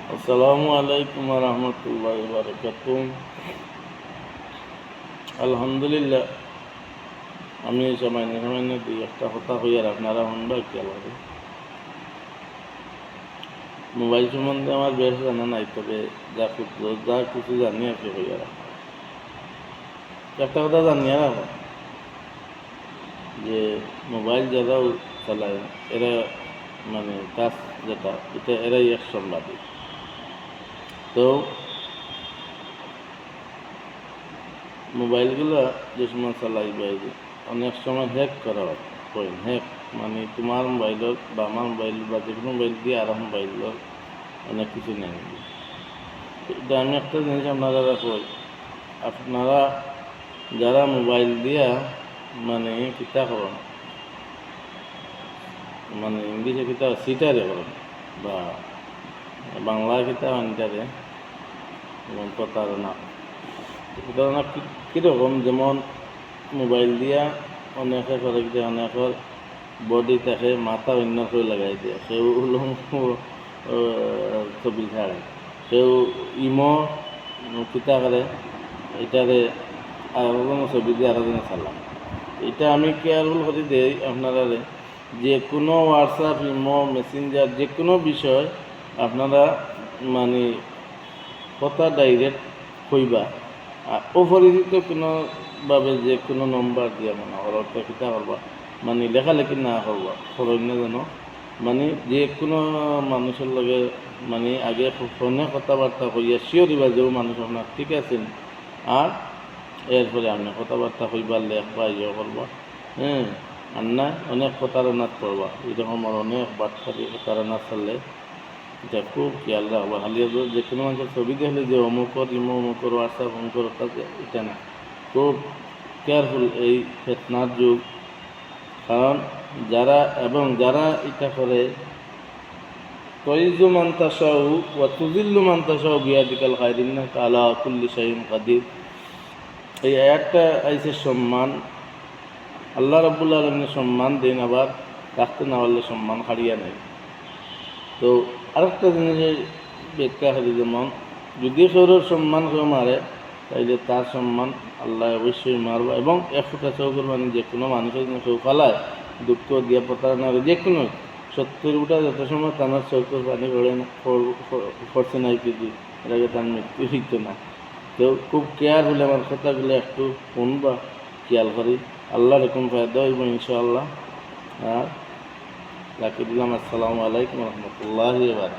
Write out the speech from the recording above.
আসসালামু আলাইকুম ওয়া রাহমাতুল্লাহি ওয়া বারাকাতুহু। আলহামদুলিল্লাহ, আমি সামান্য সামান্য দুই একটা কথা কই আর আপনারা শুনবা কি লাগে। মোবাইল সম্বন্ধে আমার বেশ জানা নাই, তবে যা কিছু জানি আর কি কই আর একটা কথা জানি আর যে মোবাইল যারা চালায় এরা মানে কাজ যেটা এটা এরাই এক সাংবাদিক। তো মোবাইলগুলো যে সময় চালাইবে অনেক সময় হ্যাক করা হয়। হ্যাক মানে তোমার মোবাইলত বা আমার মোবাইল বা যে কোনো মোবাইল দিয়ে আর মোবাইলত অনেক কিছু নেই। এটা আমি একটা জিনিস আপনারা কই, আপনারা যারা মোবাইল দিয়া মানে কিতা করেন, মানে ইংলিশে কিতা সিটারে করেন বা বাংলা কিতা আনটারে প্রতারণা প্রতারণা কীরকম, যেমন মোবাইল দিয়া অনেকে করে কি অনেকের বডি থাকে মাথা অন্য করে লাগাই দিয়ে, সেও ছবি ছাড়ে, সেও ইমো কিতা করে এটারে আরো ছবি দিয়ে আরো দিনে চালাম। এটা আমি কেয়ারফুল করে দিই আপনারা, যে কোনো হোয়াটসঅ্যাপ ইমো মেসেঞ্জার যে কোনো বিষয় আপনারা মানে কথা ডাইরেক্ট কইবা, আর অপরিচিত কোনোভাবে যে কোনো নম্বর দিয়া মনে করতে কিতা করবা, মানে লেখালেখি না করবা করন্য যেন, মানে যে কোনো মানুষের লগে মানে আগে ফোনে কথাবার্তা কইয়া শিও দিবা যে মানুষ আপনার ঠিক আছেন, আর এরপরে আপনি কথাবার্তা কইবার লেখবা ইয়ে করবা। আর না অনেক প্রতারণাত পড়বা, এরকম আর অনেক বাটখারি প্রতারণা চললে এটা খুব খেয়াল রাখবা। খালি যে কোনো মানুষের ছবি দেখলে যে অমুকর ইমো অমুকর হোয়াটসঅ্যাপ অমুকর কাছে এটা না, খুব কেয়ারফুল এই ফেতনার যুগ। কারণ যারা এটা করে তইজু মান তাশাউ ওয়া তুযিল্লু মান তাশাউ বিয়াদিকাল খায়র ইন্নাকা আলা কুল্লি শাইইন কাদির। এই আয়াতটা আইছে সম্মান, আল্লাহ রাব্বুল আলামিনের সম্মান দেন, আবার রাখতে না পারলে সম্মান হারিয়ে নেয়। তো আরেকটা জিনিসের ব্যাখ্যা করি, যেমন যদি শরীর সম্মান কেউ মারে তাইলে তার সম্মান আল্লাহ অবশ্যই মারবা, এবং 100টা চৌকর মানে যে কোনো মানুষের জন্য কেউ ফালায় দুঃখ দিয়া প্রতারণা যে কোনো 70টা যত সময় তার চৌকর পানি পড়ছে না কিছু এর আগে তার মৃত্যু হইত না। তো খুব কেয়ারফুল আমার কথাগুলো একটু শুনবা, খেয়াল করি। আল্লাহ এরকম ফায়দা হইব ইনশাআল্লাহ। আর রাখি দিলাম। আসসালামু আলাইকুম রহমতুল্লাহি ওয়া বারাকাতুহু।